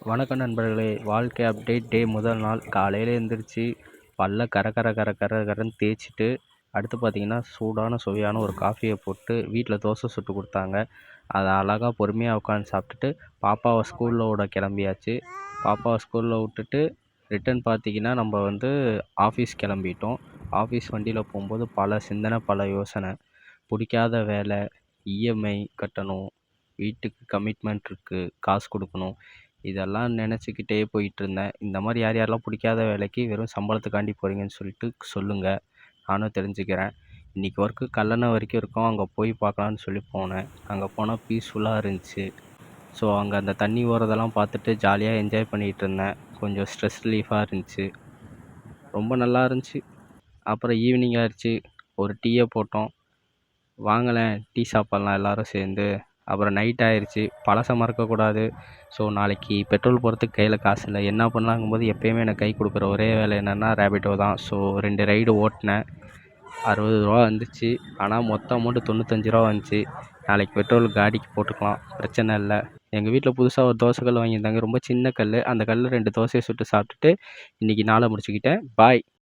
வணக்கம் நண்பர்களே! வாழ்க்கை அப்டேட் டே முதல் நாள் காலையில எந்திரிச்சு பல்ல கர கர கர கர கரன்னு தேய்ச்சிட்டு, அடுத்து பார்த்தீங்கன்னா, சூடான சுவையான ஒரு காஃபிய போட்டு வீட்ல தோசை சுட்டு குடுத்தாங்க. அத அழகா பொறுமையா உட்காந்து சாப்பிட்டுட்டு, பாப்பாவ ஸ்கூல்ல விட கிளம்பியாச்சு. பாப்பாவ ஸ்கூல்ல விட்டுட்டு ரிட்டர்ன் பார்த்தீங்கன்னா, நம்ம வந்து ஆஃபீஸ் கிளம்பிட்டோம். ஆஃபீஸ் வண்டியில போம்போது பல சிந்தனை, பல யோசனை. புடிக்காத வேலை, இஎம்ஐ கட்டணும், வீட்டுக்கு கமிட்மெண்ட் இருக்கு, காசு குடுக்கணும். இதெல்லாம் நினச்சிக்கிட்டே போயிட்டுருந்தேன். இந்த மாரி யார் யாரெல்லாம் பிடிக்காத வேலைக்கு வெறும் சம்பளத்துக்காண்டி போறீங்கன்னு சொல்லிட்டு சொல்லுங்க. நானும் தெரிஞ்சுக்கிறேன். இன்னைக்கு ஒர்க்கு கல்லணை வரைக்கும் இருக்கும். அங்கே போய் பார்க்கலான்னு சொல்லி போனேன். அங்கே போனால் பீஸ்ஃபுல்லாக இருந்துச்சு. ஸோ அங்கே அந்த தண்ணி ஓரதெல்லாம் பார்த்துட்டு ஜாலியாக என்ஜாய் பண்ணிகிட்டு இருந்தேன். கொஞ்சம் ஸ்ட்ரெஸ் ரிலீஃபாக இருந்துச்சு. ரொம்ப நல்லா இருந்துச்சு. அப்புறம் ஈவினிங் ஆயிடுச்சு. ஒரு டீயை போட்டோம். வாங்களேன் டீ சாப்பிட்லாம் எல்லாரும் சேர்ந்து. அப்புறம் நைட் ஆயிடுச்சு. பழச மறக்கக்கூடாது. ஸோ நாளைக்கு பெட்ரோல் போடுறதுக்கு கையில் காசு இல்லை. என்ன பண்ணலாங்கும்போது எப்பயுமே எனக்கு கை கொடுக்குற ஒரே வேலை என்னென்னா ரேபிட்டோ தான். ஸோ 2 ரைடு ஓட்டினேன். ரூ. 60 வந்துச்சு. ஆனால் மொத்த அமௌண்ட்டு ரூ. 95 வந்துச்சு. நாளைக்கு பெட்ரோல் காடிக்கு போட்டுக்கலாம், பிரச்சனை இல்லை. எங்கள் வீட்டில் புதுசாக ஒரு தோசை கல் வாங்கியிருந்தாங்க. ரொம்ப சின்ன கல். அந்த கல்லில் 2 தோசையை சுட்டு சாப்பிட்டுட்டு இன்றைக்கி நாளை முடிச்சுக்கிட்டேன். பாய்.